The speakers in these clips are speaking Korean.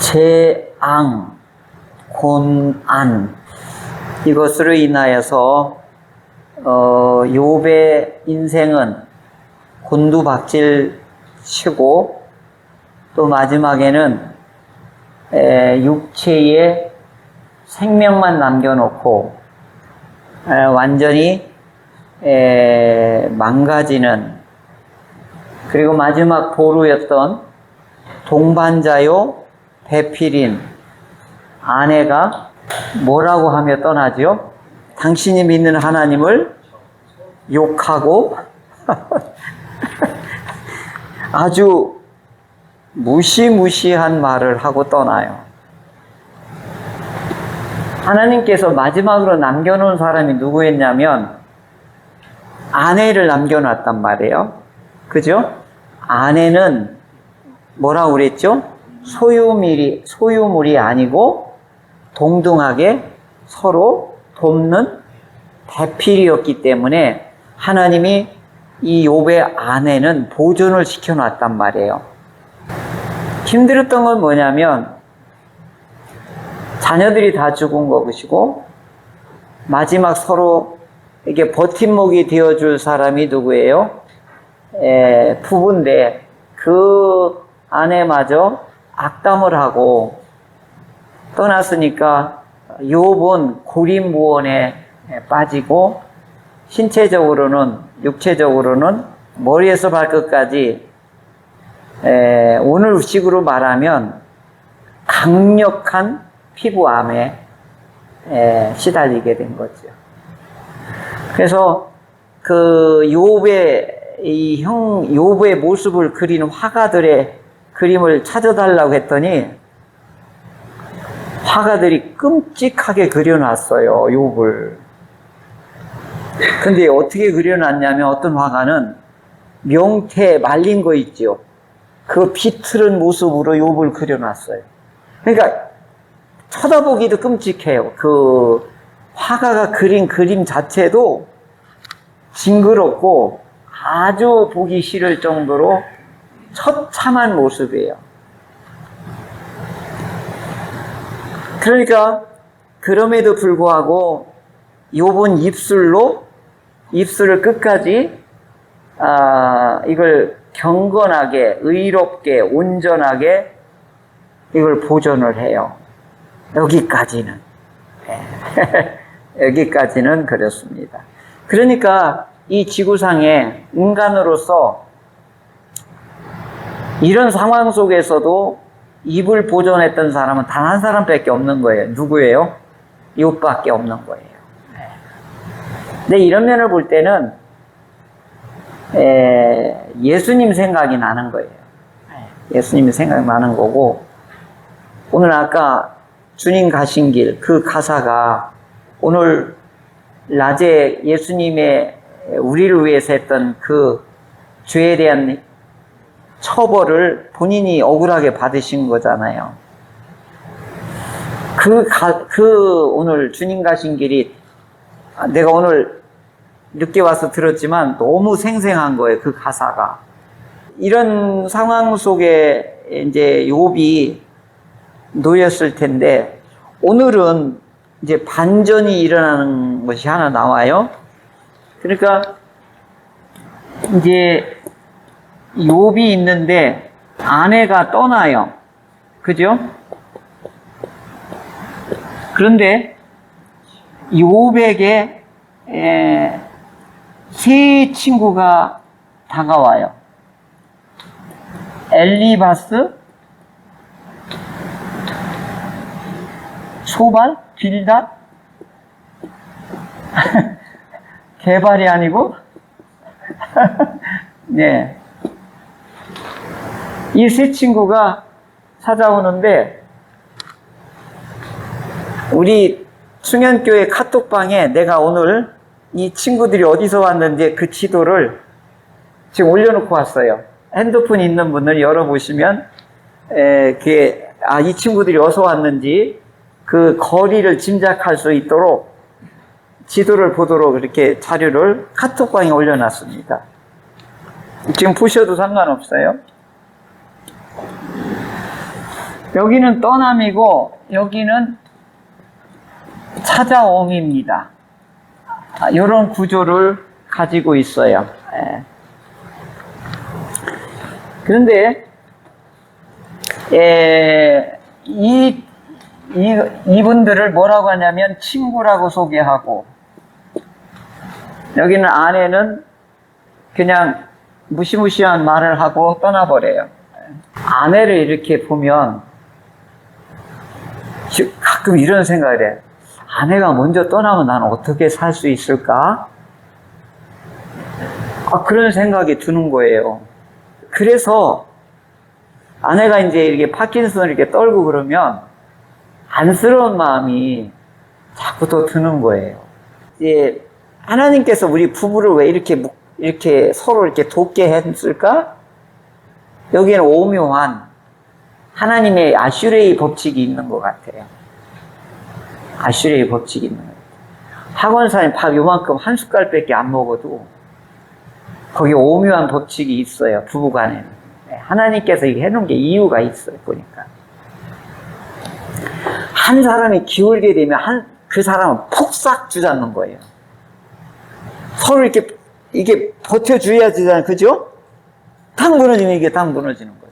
재앙, 곤안, 이것으로 인하여서 욥의 인생은 곤두박질 치고 또 마지막에는 육체의 생명만 남겨놓고 완전히 망가지는, 그리고 마지막 보루였던 동반자요 배필인 아내가 뭐라고 하며 떠나죠? 당신이 믿는 하나님을 욕하고 아주 무시무시한 말을 하고 떠나요. 하나님께서 마지막으로 남겨놓은 사람이 누구였냐면 아내를 남겨놨단 말이에요. 그죠? 아내는 뭐라고 그랬죠? 소유물이 아니고 동등하게 서로 돕는 배필이었기 때문에 하나님이 이 욥의 아내는 보존을 시켜놨단 말이에요. 힘들었던 건 뭐냐면 자녀들이 다 죽은 것이고 마지막 서로 이게 버팀목이 되어줄 사람이 누구예요? 부부인데 그 아내마저 악담을 하고 떠났으니까 욥은 고립무원에 빠지고 신체적으로는, 육체적으로는 머리에서 발끝까지 오늘식으로 말하면 강력한 피부암에 시달리게 된 거죠. 그래서 그 욥의 모습을 그리는 화가들의 그림을 찾아달라고 했더니 화가들이 끔찍하게 그려놨어요, 욥을. 근데 어떻게 그려놨냐면 어떤 화가는 명태 말린 거 있죠. 그 비틀은 모습으로 욥을 그려놨어요. 그러니까 쳐다보기도 끔찍해요. 그 화가가 그린 그림 자체도 징그럽고 아주 보기 싫을 정도로 처참한 모습이에요. 그러니까 그럼에도 불구하고 욥은 입술을 끝까지 이걸 경건하게, 의롭게, 온전하게 이걸 보존을 해요. 여기까지는. 여기까지는 그렇습니다. 그러니까 이 지구상에 인간으로서 이런 상황 속에서도 입을 보존했던 사람은 단 한 사람밖에 없는 거예요. 누구예요? 욥밖에 없는 거예요. 근데 이런 면을 볼 때는 예수님 생각이 나는 거예요. 예수님 생각이 나는 거고, 오늘 아까 주님 가신 길, 그 가사가 오늘 낮에 예수님의 우리를 위해서 했던 그 죄에 대한 처벌을 본인이 억울하게 받으신 거잖아요. 오늘 주님 가신 길이 내가 오늘 늦게 와서 들었지만 너무 생생한 거예요, 그 가사가. 이런 상황 속에 이제 욥이 놓였을 텐데, 오늘은 이제 반전이 일어나는 것이 하나 나와요. 그러니까 이제 욥이 있는데 아내가 떠나요. 그죠? 그런데 욥에게 세 친구가 다가와요. 엘리바스, 소발, 빌닷, 개발이 아니고 네. 이 세 친구가 찾아오는데, 우리 충현교회 카톡방에 내가 오늘 이 친구들이 어디서 왔는지 그 지도를 지금 올려놓고 왔어요. 핸드폰 있는 분들 열어보시면 이 친구들이 어디서 왔는지 그 거리를 짐작할 수 있도록 지도를 보도록 이렇게 자료를 카톡방에 올려놨습니다. 지금 보셔도 상관없어요. 여기는 떠남이고 여기는 찾아옴입니다. 이런 구조를 가지고 있어요. 예. 그런데 이분들을 뭐라고 하냐면 친구라고 소개하고, 여기는 아내는 그냥 무시무시한 말을 하고 떠나버려요. 아내를 이렇게 보면 가끔 이런 생각을 해요. 아내가 먼저 떠나면 나는 어떻게 살 수 있을까? 그런 생각이 드는 거예요. 그래서 아내가 이제 이렇게 파킨슨을 이렇게 떨고 그러면 안쓰러운 마음이 자꾸 더 드는 거예요. 이제 하나님께서 우리 부부를 왜 이렇게 서로 이렇게 돕게 했을까? 여기에는 오묘한 하나님의 아슈레이 법칙이 있는 것 같아요. 아슈레이 법칙이 있는 것 같아요. 학원사님 밥 요만큼 한 숟갈밖에 안 먹어도 거기 오묘한 법칙이 있어요. 부부간에는. 하나님께서 이게 해놓은 게 이유가 있어요. 보니까 한 사람이 기울게 되면 그 사람은 폭삭 주닫는 거예요. 서로 이게 버텨줘야 되잖아요. 그죠? 탁 무너지면 이게 탁 무너지는 거죠.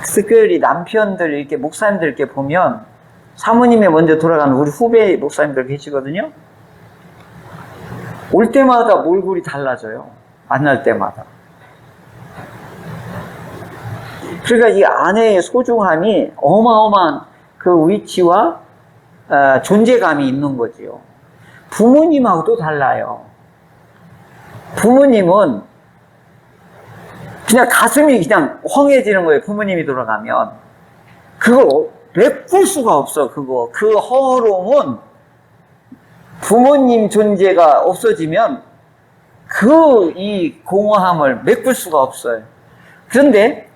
특별히 남편들 이렇게 목사님들 이렇게 보면 사모님이 먼저 돌아가는 우리 후배 목사님들 계시거든요. 올 때마다 몰골이 달라져요. 만날 때마다. 그러니까 이 아내의 소중함이 어마어마한 그 위치와 존재감이 있는 거지요. 부모님하고도 달라요. 부모님은 그냥 가슴이 그냥 헝해지는 거예요. 부모님이 돌아가면. 그걸 메꿀 수가 없어. 그 허로움은 부모님 존재가 없어지면 이 공허함을 메꿀 수가 없어요. 그런데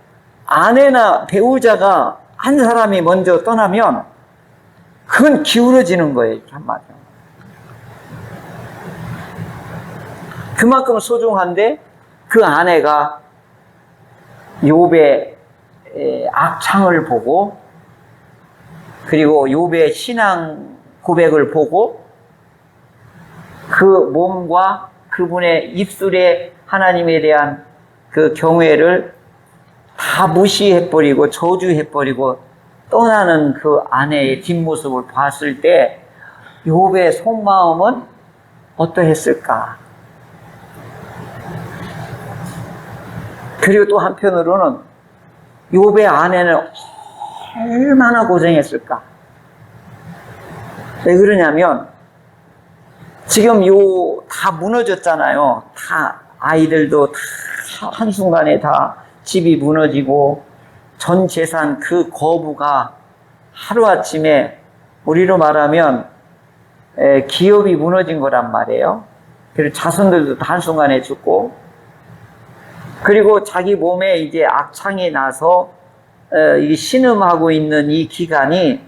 아내나 배우자가 한 사람이 먼저 떠나면 그건 기울어지는 거예요. 한마디로. 그만큼 소중한데 그 아내가 욥의 악창을 보고, 그리고 욥의 신앙 고백을 보고 그 몸과 그분의 입술에 하나님에 대한 그 경외를 다 무시해버리고 저주해버리고 떠나는 그 아내의 뒷모습을 봤을 때 욥의 속마음은 어떠했을까? 그리고 또 한편으로는 욥의 아내는 얼마나 고생했을까? 왜 그러냐면 지금 다 무너졌잖아요. 다 아이들도 다 한순간에 다 집이 무너지고 전 재산 그 거부가 하루아침에 우리로 말하면 기업이 무너진 거란 말이에요. 그리고 자손들도 다 한순간에 죽고, 그리고 자기 몸에 이제 악창이 나서 신음하고 있는 이 기간이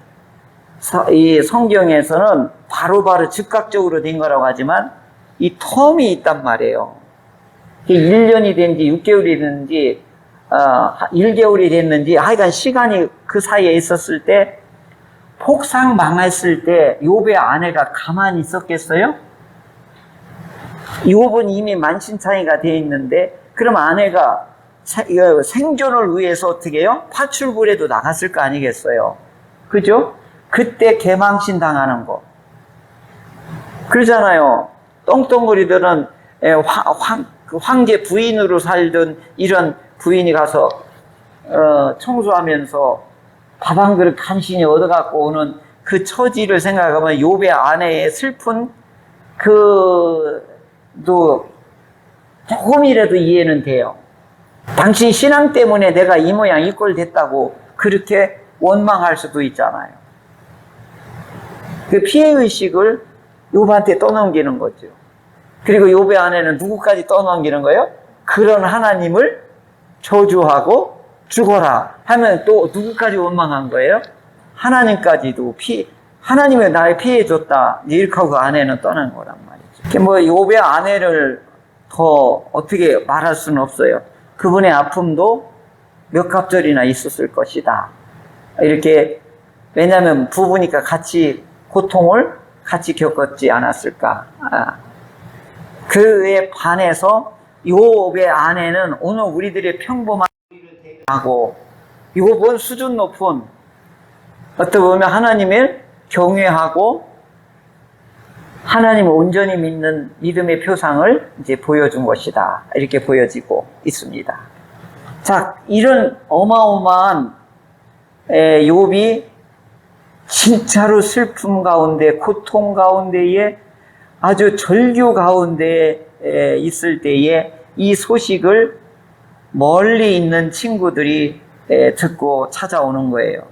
이 성경에서는 바로바로 즉각적으로 된 거라고 하지만 이 텀이 있단 말이에요. 1년이 된지 6개월이 됐는지 1개월이 됐는지 하여간 시간이 그 사이에 있었을 때, 폭삭 망했을 때 욥의 아내가 가만히 있었겠어요? 욥은 이미 만신창이가 되어 있는데 그럼 아내가 생존을 위해서 어떻게 해요? 파출부에도 나갔을 거 아니겠어요? 그죠? 그때 개망신 당하는 거. 그러잖아요. 똥똥거리들은 황제 부인으로 살던 이런 부인이 가서 청소하면서 밥 한 그릇 간신히 얻어갖고 오는 그 처지를 생각하면 욥의 아내의 슬픈 도 조금이라도 이해는 돼요. 당신 신앙 때문에 내가 이 모양 이 꼴 됐다고 그렇게 원망할 수도 있잖아요. 그 피해의식을 욥한테 떠넘기는 거죠. 그리고 욥의 아내는 누구까지 떠넘기는 거예요? 그런 하나님을 저주하고 죽어라 하면 또 누구까지 원망한 거예요? 하나님까지도 하나님이 나를 피해줬다 이렇게 하고 아내는 떠난 거란 말이죠. 뭐 욥의 아내를 더 어떻게 말할 수는 없어요. 그분의 아픔도 몇 갑절이나 있었을 것이다. 이렇게, 왜냐하면 부부니까 같이 고통을 같이 겪었지 않았을까. 그에 반해서 욥의 아내는 오늘 우리들의 평범한 하고 욥은 수준 높은, 어떻게 보면 하나님을 경외하고 하나님을 온전히 믿는 믿음의 표상을 이제 보여준 것이다. 이렇게 보여지고 있습니다. 자, 이런 어마어마한 욥이 진짜로 슬픔 가운데, 고통 가운데에, 아주 절규 가운데 있을 때에 이 소식을 멀리 있는 친구들이 듣고 찾아오는 거예요.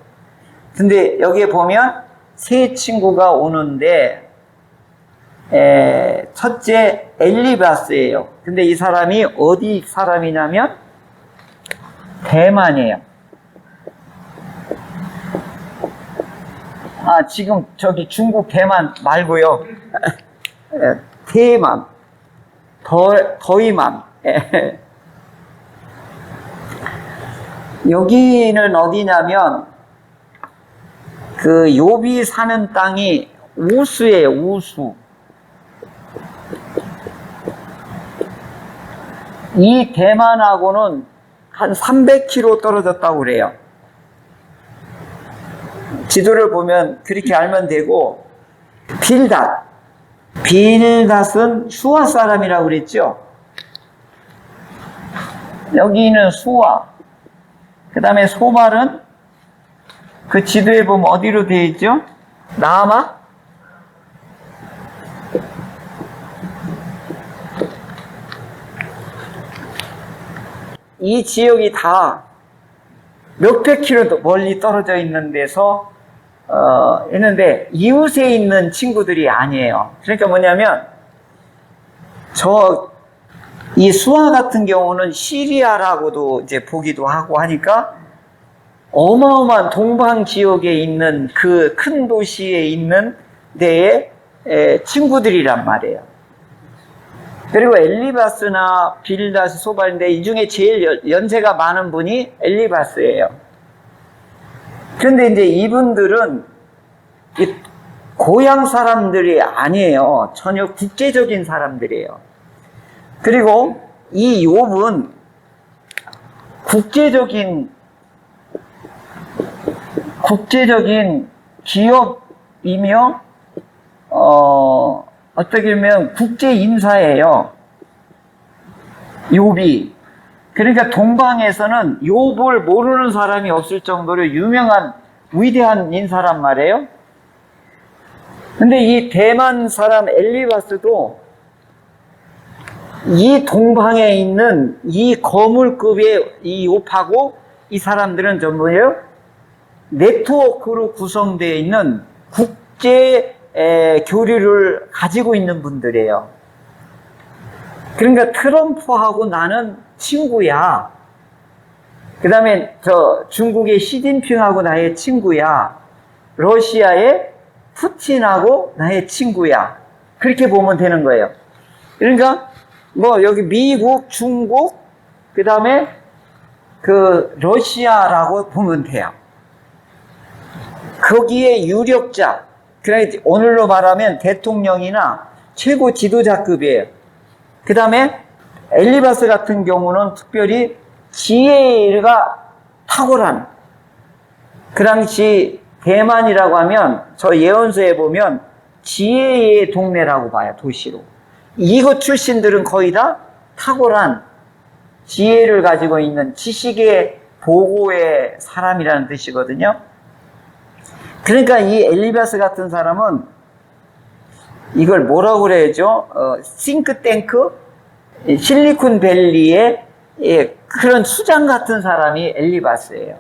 근데 여기에 보면 세 친구가 오는데, 첫째 엘리바스예요. 근데 이 사람이 어디 사람이냐면 대만이에요. 지금 저기 중국 대만 말고요. 대만, 더이만. 여기는 어디냐면 그 욥이 사는 땅이 우수예요. 우수. 이 대만하고는 한 300km 떨어졌다고 그래요. 지도를 보면 그렇게 알면 되고, 빌닷은 수아 사람이라고 그랬죠. 여기는 수아. 그 다음에 소발은 그 지도에 보면 어디로 되어 있죠? 나아마? 이 지역이 다 몇백 킬로 멀리 떨어져 있는 데서 있는데 이웃에 있는 친구들이 아니에요. 그러니까 뭐냐면 이 수아 같은 경우는 시리아라고도 이제 보기도 하고 하니까 어마어마한 동방 지역에 있는 그 큰 도시에 있는 데에 친구들이란 말이에요. 그리고 엘리바스나 빌닷, 소발인데 이 중에 제일 연세가 많은 분이 엘리바스예요. 그런데 이제 이분들은 고향 사람들이 아니에요. 전혀 국제적인 사람들이에요. 그리고 이 욥은 국제적인 기업이며 어떻게 보면 국제 인사예요. 욥이. 그러니까 동방에서는 욥을 모르는 사람이 없을 정도로 유명한 위대한 인사란 말이에요. 근데 이 대만 사람 엘리바스도 이 동방에 있는 이 거물급의 이 욥하고 이 사람들은 전부예요. 네트워크로 구성되어 있는 국제 교류를 가지고 있는 분들이에요. 그러니까 트럼프하고 나는 친구야. 그 다음에 중국의 시진핑하고 나의 친구야. 러시아의 푸틴하고 나의 친구야. 그렇게 보면 되는 거예요. 그러니까 여기 미국, 중국, 그 다음에 러시아라고 보면 돼요. 거기에 유력자, 그러니까 오늘로 말하면 대통령이나 최고 지도자급이에요. 그 다음에 엘리바스 같은 경우는 특별히 지혜가 탁월한, 그 당시 대만이라고 하면 저 예언서에 보면 지혜의 동네라고 봐요. 도시로. 이곳 출신들은 거의 다 탁월한 지혜를 가지고 있는 지식의 보고의 사람이라는 뜻이거든요. 그러니까 이 엘리바스 같은 사람은 이걸 뭐라고 그래야죠? 싱크탱크? 실리콘밸리의 그런 수장 같은 사람이 엘리바스예요.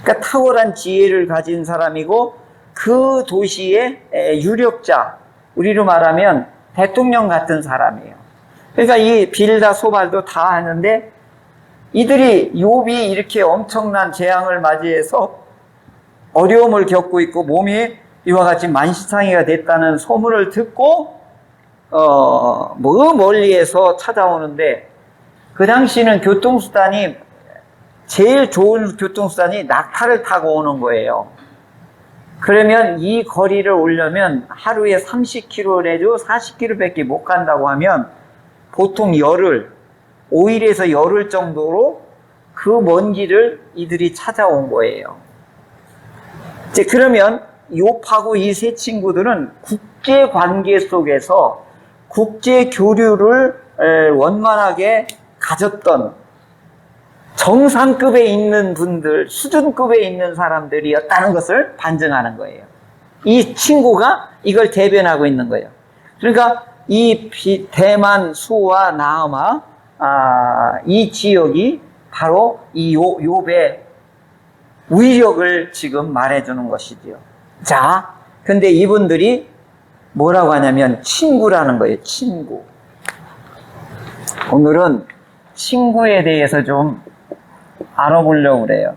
그러니까 탁월한 지혜를 가진 사람이고 그 도시의 유력자, 우리로 말하면 대통령 같은 사람이에요. 그러니까 이 빌다 소발도 다 하는데 이들이 욥이 이렇게 엄청난 재앙을 맞이해서 어려움을 겪고 있고 몸이 이와 같이 만신창이가 됐다는 소문을 듣고 멀리에서 찾아오는데 그 당시는 교통수단이 제일 좋은 교통수단이 낙타를 타고 오는 거예요. 그러면 이 거리를 오려면 하루에 30km 내죠 40km밖에 못 간다고 하면 보통 열흘, 5일에서 열흘 정도로 그 먼 길을 이들이 찾아온 거예요. 이제 그러면 욥하고 이 세 친구들은 국제 관계 속에서 국제 교류를 원만하게 가졌던 정상급에 있는 분들, 수준급에 있는 사람들이었다는 것을 반증하는 거예요. 이 친구가 이걸 대변하고 있는 거예요. 그러니까 이 대만, 수와 나아마, 이 지역이 바로 이 욥의 위력을 지금 말해주는 것이지요. 자, 근데 이분들이 뭐라고 하냐면 친구라는 거예요. 친구. 오늘은 친구에 대해서 좀 알아보려고 그래요.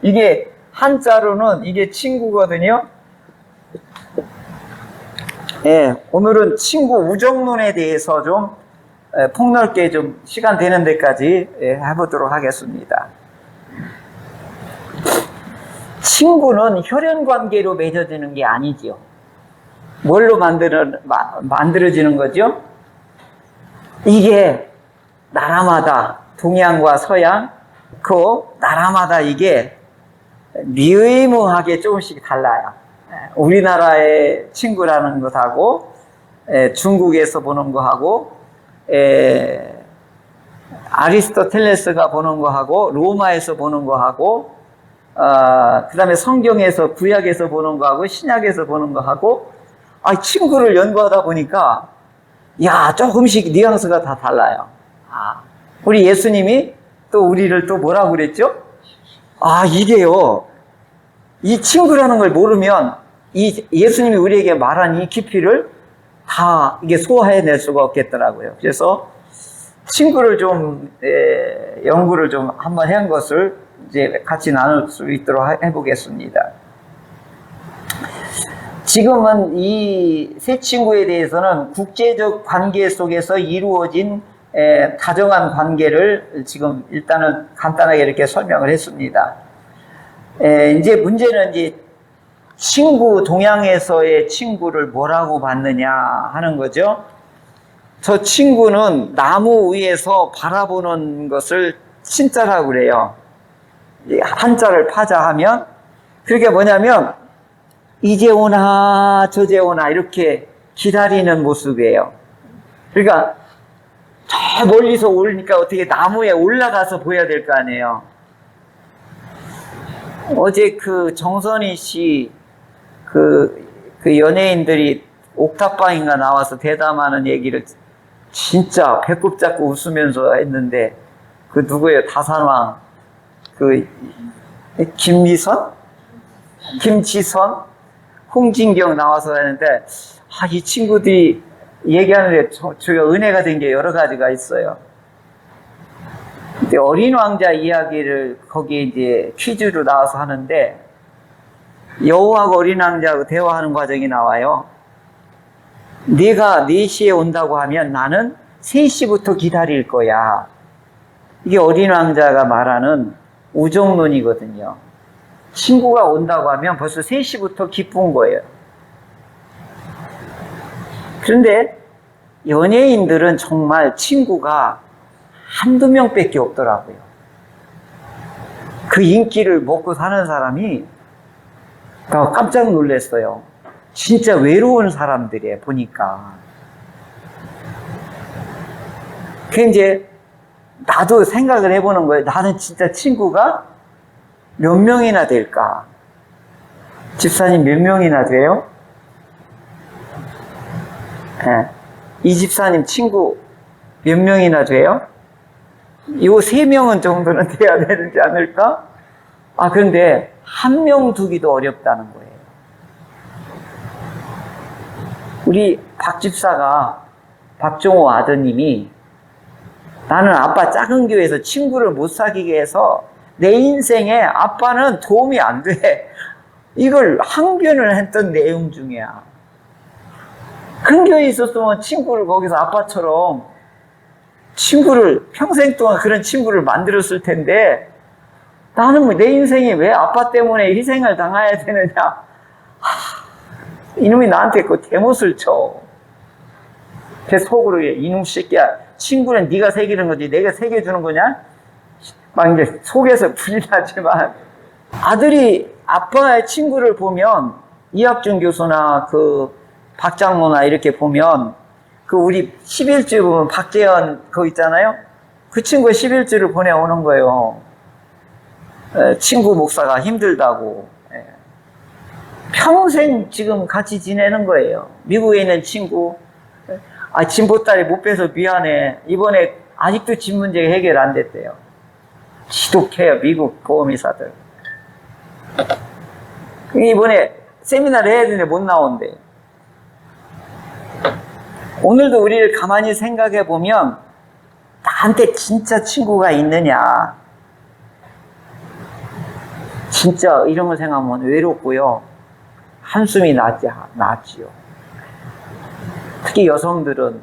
이게 한자로는 이게 친구거든요. 예, 오늘은 친구 우정론에 대해서 좀 폭넓게 좀 시간 되는 데까지 해보도록 하겠습니다. 친구는 혈연 관계로 맺어지는 게 아니지요. 뭘로 만들어지는 거죠? 이게 나라마다 동양과 서양 그 나라마다 이게 미의무하게 조금씩 달라요. 우리나라의 친구라는 것하고 중국에서 보는 거하고 아리스토텔레스가 보는 거하고 로마에서 보는 거하고 그 다음에 성경에서 구약에서 보는 거하고 신약에서 보는 거하고 친구를 연구하다 보니까 야 조금씩 뉘앙스가 다 달라요. 우리 예수님이 또 우리를 또 뭐라고 그랬죠? 이게요 이 친구라는 걸 모르면 이 예수님이 우리에게 말한 이 깊이를 다 이게 소화해낼 수가 없겠더라고요. 그래서 친구를 좀 연구를 좀 한번 한 것을 이제 같이 나눌 수 있도록 해보겠습니다. 지금은 이 세 친구에 대해서는 국제적 관계 속에서 이루어진 다정한 관계를 지금 일단은 간단하게 이렇게 설명을 했습니다. 이제 문제는 이제 친구, 동양에서의 친구를 뭐라고 받느냐 하는 거죠. 저 친구는 나무 위에서 바라보는 것을 친자라고 그래요. 한자를 파자하면 그게 뭐냐면 이제 오나 저제 오나 이렇게 기다리는 모습이에요. 그러니까 저 멀리서 오니까 어떻게 나무에 올라가서 보여야 될 거 아니에요. 어제 그 정선희 씨 그 연예인들이 옥탑방인가 나와서 대담하는 얘기를 진짜 배꼽 잡고 웃으면서 했는데 그 누구예요? 다산왕 그 김미선? 김지선? 홍진경 나와서 하는데 이 친구들이 얘기하는데 저가 은혜가 된 게 여러 가지가 있어요. 근데 어린 왕자 이야기를 거기에 이제 퀴즈로 나와서 하는데 여호와가 어린 왕자하고 대화하는 과정이 나와요. 네가 4시에 온다고 하면 나는 3시부터 기다릴 거야. 이게 어린 왕자가 말하는 우정론이거든요. 친구가 온다고 하면 벌써 3시부터 기쁜 거예요. 그런데 연예인들은 정말 친구가 한두 명밖에 없더라고요. 그 인기를 먹고 사는 사람이 깜짝 놀랐어요. 진짜 외로운 사람들이에요, 보니까. 그 이제 나도 생각을 해보는 거예요. 나는 진짜 친구가 몇 명이나 될까? 집사님 몇 명이나 돼요? 네. 이 집사님 친구 몇 명이나 돼요? 요 3명은 정도는 돼야 되지 않을까? 그런데 1명 두기도 어렵다는 거예요. 우리 박 집사가 박종호 아드님이 나는 아빠 작은 교회에서 친구를 못 사귀게 해서 내 인생에 아빠는 도움이 안 돼. 이걸 항변을 했던 내용 중이야. 큰 교회에 있었으면 친구를 거기서 아빠처럼 친구를 평생 동안 그런 친구를 만들었을 텐데 나는 뭐 내 인생이 왜 아빠 때문에 희생을 당해야 되느냐. 이놈이 나한테 그 대못을 쳐. 제 속으로 이놈 새끼야, 친구는 네가 새기는 거지 내가 새겨주는 거냐? 막 이제 속에서 불이 나지만 아들이 아빠의 친구를 보면 이학준 교수나 그 박장로나 이렇게 보면 그 우리 11주 보면 박재현 그거 있잖아요. 그 친구가 11주를 보내오는 거예요. 친구 목사가 힘들다고. 평생 지금 같이 지내는 거예요. 미국에 있는 친구. 집 보따리 못 빼서 미안해. 이번에 아직도 집 문제 해결 안 됐대요. 지독해요, 미국 보험회사들. 이번에 세미나를 해야 되는데 못 나온대. 오늘도 우리를 가만히 생각해 보면 나한테 진짜 친구가 있느냐. 진짜 이런 걸 생각하면 외롭고요. 한숨이 나지요. 특히 여성들은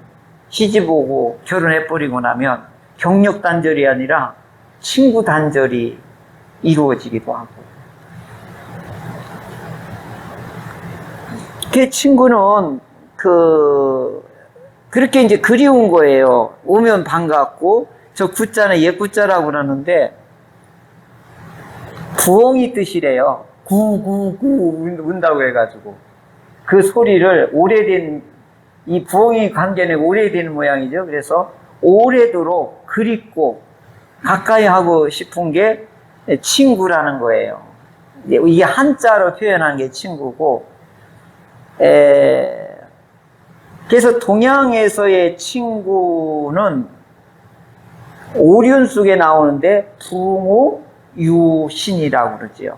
시집 오고 결혼해버리고 나면 경력 단절이 아니라 친구 단절이 이루어지기도 하고. 그 친구는 그렇게 이제 그리운 거예요. 오면 반갑고, 저 구자는 옛구자라고 그러는데, 부엉이 뜻이래요. 구구구 운다고 해가지고. 그 소리를 이 부엉이 관계는 오래된 모양이죠. 그래서 오래도록 그립고 가까이 하고 싶은 게 친구라는 거예요. 이게 한자로 표현한 게 친구고, 그래서 동양에서의 친구는 오륜 속에 나오는데 부모, 유, 신이라고 그러죠.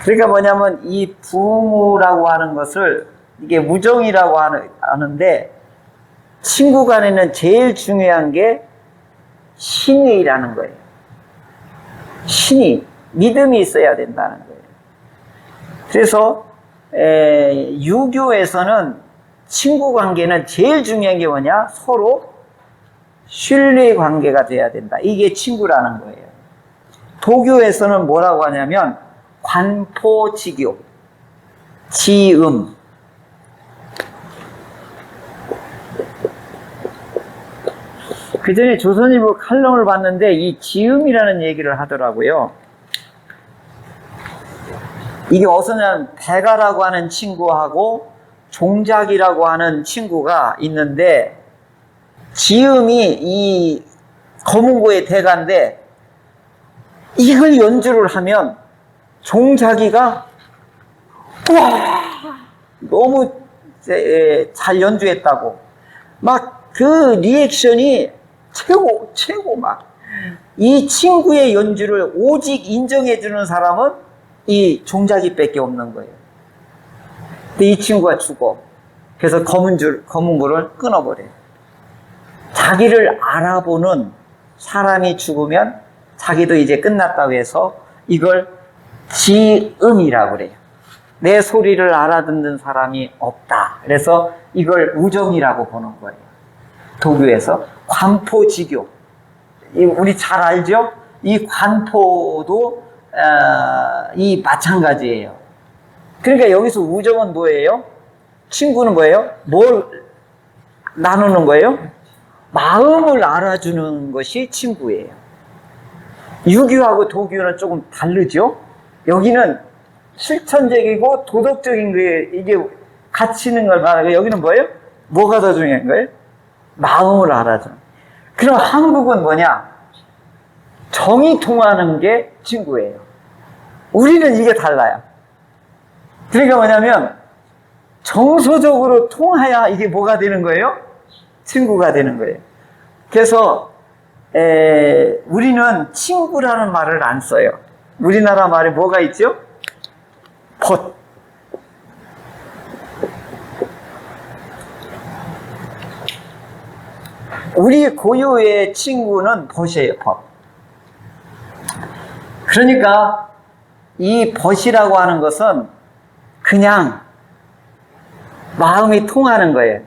그러니까 뭐냐면 이 부모라고 하는 것을 이게 무정이라고 하는데 친구 간에는 제일 중요한 게 신의라는 거예요. 신의, 믿음이 있어야 된다는 거예요. 그래서 유교에서는 친구 관계는 제일 중요한 게 뭐냐? 서로 신뢰 관계가 돼야 된다. 이게 친구라는 거예요. 도교에서는 뭐라고 하냐면 관포지교, 지음. 그 전에 조선일보 칼럼을 봤는데 이 지음이라는 얘기를 하더라고요. 이게 어서냐면 배가라고 하는 친구하고 종작이라고 하는 친구가 있는데 지음이 이 거문고의 대가인데 이걸 연주를 하면 종작이가 와 너무 잘 연주했다고 막 그 리액션이 최고 막 이 친구의 연주를 오직 인정해주는 사람은 이 종작이밖에 없는 거예요. 근데 이 친구가 죽어. 그래서 거문고를 끊어버려요. 자기를 알아보는 사람이 죽으면 자기도 이제 끝났다고 해서 이걸 지음이라고 그래요. 내 소리를 알아듣는 사람이 없다. 그래서 이걸 우정이라고 보는 거예요. 도교에서 관포지교. 우리 잘 알죠? 이 관포도 이 마찬가지예요. 그러니까 여기서 우정은 뭐예요? 친구는 뭐예요? 뭘 나누는 거예요? 마음을 알아주는 것이 친구예요. 유교하고 도교는 조금 다르죠? 여기는 실천적이고 도덕적인 게 이게 갇히는 걸 말하고 여기는 뭐예요? 뭐가 더 중요한 거예요? 마음을 알아주는. 그럼 한국은 뭐냐? 정이 통하는 게 친구예요. 우리는 이게 달라요. 그러니까 뭐냐면 정서적으로 통해야 이게 뭐가 되는 거예요? 친구가 되는 거예요. 그래서 우리는 친구라는 말을 안 써요. 우리나라 말에 뭐가 있죠? 벗. 우리 고유의 친구는 벗이에요, 벗. 그러니까 이 벗이라고 하는 것은 그냥 마음이 통하는 거예요.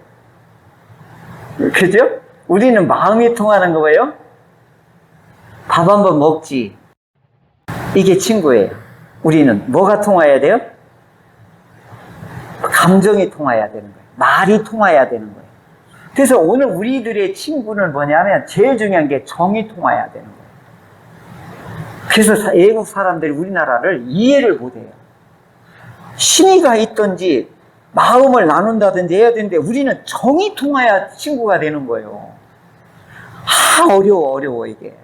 그죠? 우리는 마음이 통하는 거예요. 밥 한번 먹지. 이게 친구예요. 우리는 뭐가 통해야 돼요? 감정이 통해야 되는 거예요. 말이 통해야 되는 거예요. 그래서 오늘 우리들의 친구는 뭐냐면 제일 중요한 게 정이 통해야 되는 거예요. 그래서 외국 사람들이 우리나라를 이해를 못해요. 신의가 있든지 마음을 나눈다든지 해야 되는데 우리는 정이 통해야 친구가 되는 거예요. 어려워 이게.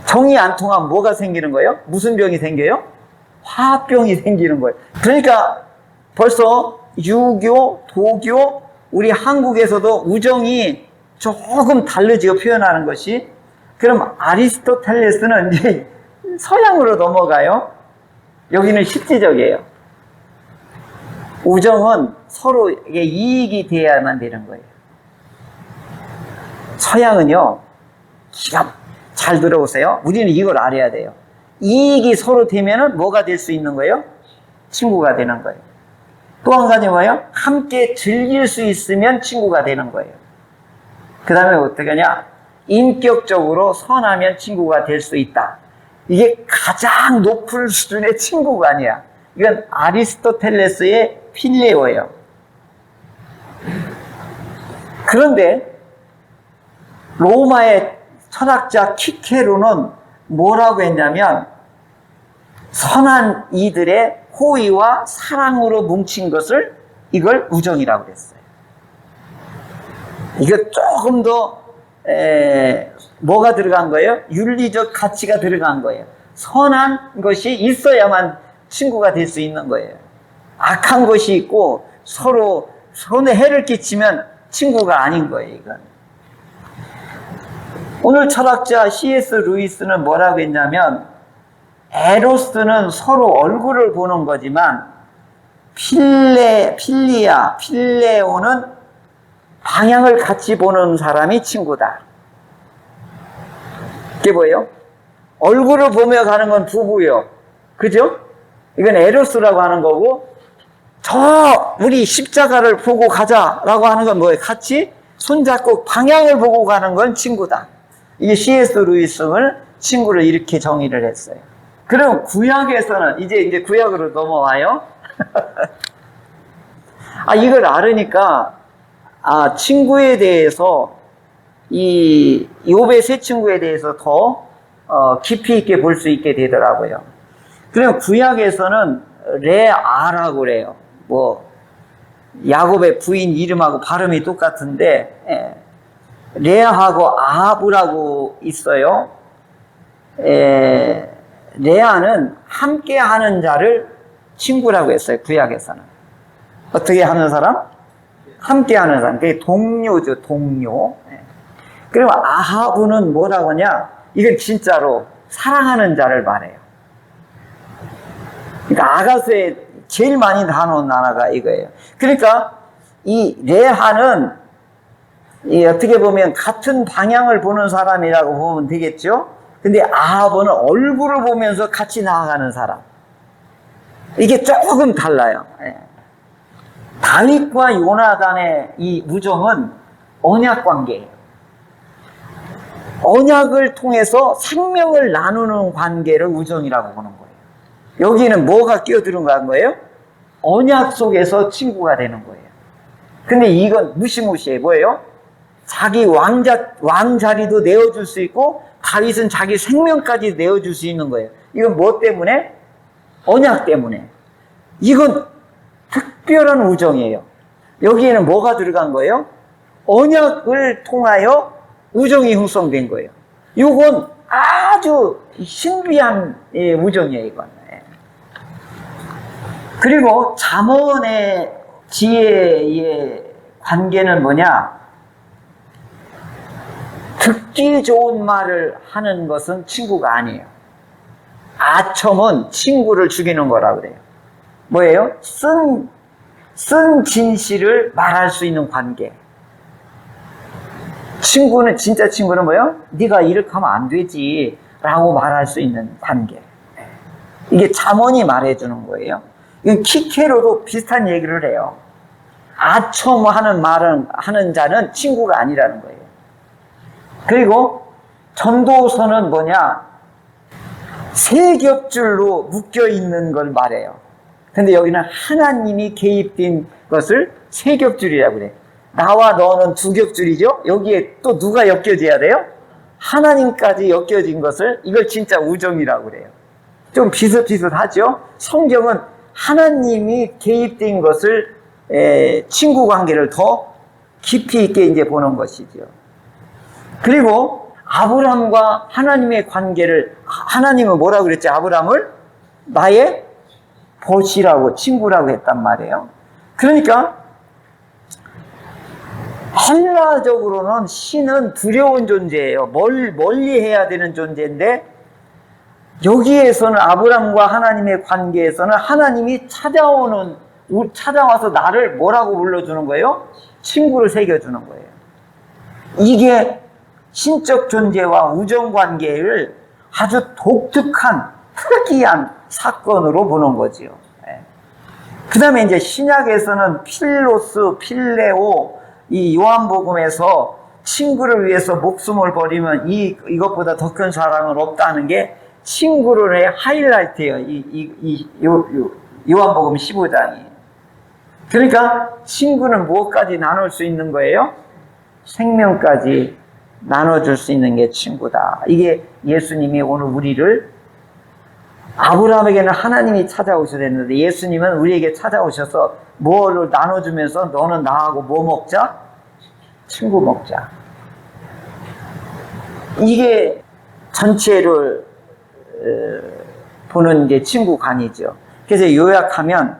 정이 안 통하면 뭐가 생기는 거예요? 무슨 병이 생겨요? 화병이 생기는 거예요. 그러니까 벌써 유교, 도교, 우리 한국에서도 우정이 조금 다르죠, 표현하는 것이. 그럼 아리스토텔레스는 이제 서양으로 넘어가요. 여기는 실질적이에요. 우정은 서로에게 이익이 돼야만 되는 거예요. 서양은요, 잘 들어보세요. 우리는 이걸 알아야 돼요. 이익이 서로 되면은 뭐가 될 수 있는 거예요? 친구가 되는 거예요. 또 한 가지 뭐예요? 함께 즐길 수 있으면 친구가 되는 거예요. 그 다음에 어떻게 하냐? 인격적으로 선하면 친구가 될 수 있다. 이게 가장 높은 수준의 친구가 아니야. 이건 아리스토텔레스의 필레오예요. 그런데 로마의 철학자 키케로는 뭐라고 했냐면 선한 이들의 호의와 사랑으로 뭉친 것을 이걸 우정이라고 그랬어요. 이거 조금 더 뭐가 들어간 거예요? 윤리적 가치가 들어간 거예요. 선한 것이 있어야만 친구가 될 수 있는 거예요. 악한 것이 있고 서로 손에 해를 끼치면 친구가 아닌 거예요, 이건. 오늘 철학자 C.S. 루이스는 뭐라고 했냐면 에로스는 서로 얼굴을 보는 거지만 필레오는 방향을 같이 보는 사람이 친구다. 이게 뭐예요? 얼굴을 보며 가는 건 부부요. 그죠? 이건 에로스라고 하는 거고, 우리 십자가를 보고 가자라고 하는 건 뭐예요? 같이 손잡고 방향을 보고 가는 건 친구다. 이게 C.S. 루이스는 친구를 이렇게 정의를 했어요. 그럼 구약에서는 이제 구약으로 넘어와요. 이걸 알으니까 친구에 대해서 이 욥의 세 친구에 대해서 더 깊이 있게 볼 수 있게 되더라고요. 그럼 구약에서는 레아라고 그래요. 야곱의 부인 이름하고 발음이 똑같은데 레아하고 아합이라고 있어요. 레아는 함께하는 자를 친구라고 했어요. 구약에서는. 어떻게 하는 사람? 함께하는 사람. 그게 동료죠, 동료. 그리고 아합은 뭐라고 하냐? 이건 진짜로 사랑하는 자를 말해요. 그러니까 아가서에 제일 많이 다뤄온 단어가 이거예요. 그러니까 이 레아는 어떻게 보면 같은 방향을 보는 사람이라고 보면 되겠죠? 근데 아합은 얼굴을 보면서 같이 나아가는 사람. 이게 조금 달라요. 다윗과 요나단의 이 우정은 언약 관계예요. 언약을 통해서 생명을 나누는 관계를 우정이라고 보는 거예요. 여기는 뭐가 끼어드는 거예요? 언약 속에서 친구가 되는 거예요. 근데 이건 무시무시해. 뭐예요? 자기 왕자리도 내어줄 수 있고 다윗은 자기 생명까지 내어줄 수 있는 거예요. 이건 뭐 때문에? 언약 때문에. 이건 특별한 우정이에요. 여기에는 뭐가 들어간 거예요? 언약을 통하여 우정이 형성된 거예요. 이건 아주 신비한 우정이에요, 이건. 그리고 잠언의 지혜의 관계는 뭐냐? 듣기 좋은 말을 하는 것은 친구가 아니에요. 아첨은 친구를 죽이는 거라 그래요. 뭐예요? 쓴 진실을 말할 수 있는 관계. 친구는, 진짜 친구는 뭐예요? 네가 이렇게 하면 안 되지 라고 말할 수 있는 관계. 이게 잠언이 말해주는 거예요. 키케로도 비슷한 얘기를 해요. 아첨하는 말은 하는 자는 친구가 아니라는 거예요. 그리고 전도서는 뭐냐? 세 겹줄로 묶여 있는 걸 말해요. 근데 여기는 하나님이 개입된 것을 세 겹줄이라고 그래요. 나와 너는 두 겹줄이죠? 여기에 또 누가 엮여져야 돼요? 하나님까지 엮여진 것을, 이걸 진짜 우정이라고 그래요. 좀 비슷비슷하죠? 성경은 하나님이 개입된 것을 친구 관계를 더 깊이 있게 이제 보는 것이죠. 그리고 아브라함과 하나님의 관계를, 하나님은 뭐라고 그랬지? 아브라함을 나의 벗이라고, 친구라고 했단 말이에요. 그러니까 헬라적으로는 신은 두려운 존재예요. 멀리 해야 되는 존재인데, 여기에서는 아브라함과 하나님의 관계에서는 하나님이 찾아와서 나를 뭐라고 불러주는 거예요? 친구를 새겨주는 거예요. 이게 신적 존재와 우정 관계를 아주 독특한 특이한 사건으로 보는 거지요. 그 다음에 이제 신약에서는 필로스, 필레오, 이 요한복음에서 친구를 위해서 목숨을 버리면 이것보다 더 큰 사랑은 없다는 게 친구를 하이라이트예요. 요한복음 15장이. 그러니까 친구는 무엇까지 나눌 수 있는 거예요? 생명까지 나눠줄 수 있는 게 친구다. 이게 예수님이 오늘 우리를, 아브라함에게는 하나님이 찾아오셨는데 예수님은 우리에게 찾아오셔서 뭐를 나눠주면서 너는 나하고 뭐 먹자? 친구 먹자. 이게 전체를 보는 게 친구관이죠. 그래서 요약하면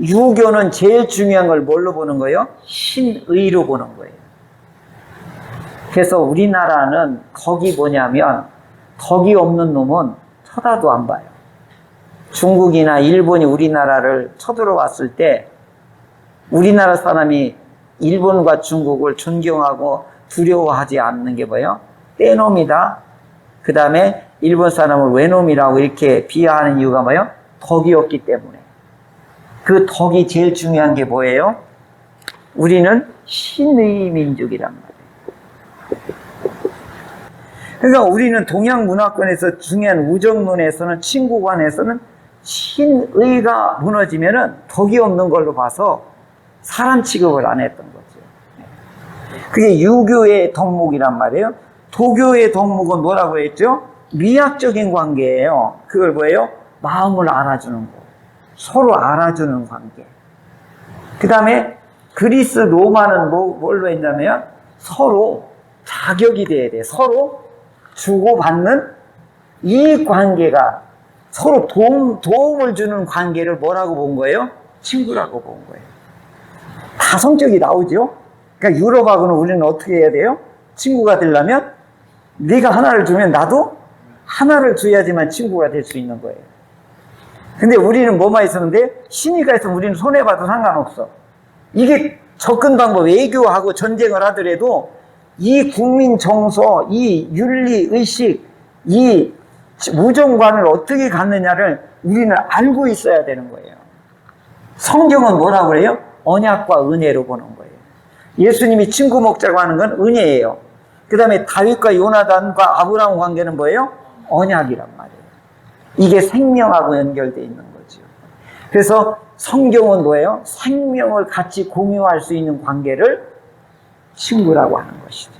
유교는 제일 중요한 걸 뭘로 보는 거예요? 신의로 보는 거예요. 그래서 우리나라는 덕이 뭐냐면, 덕이 없는 놈은 쳐다도 안 봐요. 중국이나 일본이 우리나라를 쳐들어왔을 때 우리나라 사람이 일본과 중국을 존경하고 두려워하지 않는 게 뭐예요? 떼놈이다. 그 다음에 일본 사람을 외놈이라고 이렇게 비하하는 이유가 뭐예요? 덕이 없기 때문에. 그 덕이 제일 중요한 게 뭐예요? 우리는 신의 민족이란 말이에요. 그러니까 우리는 동양 문화권에서 중요한 우정론에서는, 친구관에서는 신의가 무너지면은 덕이 없는 걸로 봐서 사람 취급을 안 했던 거죠. 그게 유교의 덕목이란 말이에요. 도교의 덕목은 뭐라고 했죠? 미학적인 관계예요. 그걸 뭐예요? 마음을 알아주는 거. 서로 알아주는 관계. 그 다음에 그리스 로마는 뭘로 했냐면 서로 자격이 돼야 돼. 서로 주고받는 이 관계가, 서로 도움을 주는 관계를 뭐라고 본 거예요? 친구라고 본 거예요. 다 성격이 나오죠? 그러니까 유럽하고는 우리는 어떻게 해야 돼요? 친구가 되려면 네가 하나를 주면 나도 하나를 줘야지만 친구가 될 수 있는 거예요. 근데 우리는 뭐만 있었는데, 신의가 있으면 우리는 손해봐도 상관없어. 이게 접근 방법, 외교하고 전쟁을 하더라도 이 국민 정서, 이 윤리 의식, 이 우정관을 어떻게 갖느냐를 우리는 알고 있어야 되는 거예요. 성경은 뭐라고 그래요? 언약과 은혜로 보는 거예요. 예수님이 친구 먹자고 하는 건 은혜예요. 그 다음에 다윗과 요나단과 아브라함 관계는 뭐예요? 언약이란 말이에요. 이게 생명하고 연결되어 있는 거죠. 그래서 성경은 뭐예요? 생명을 같이 공유할 수 있는 관계를 친구라고 하는 것이죠.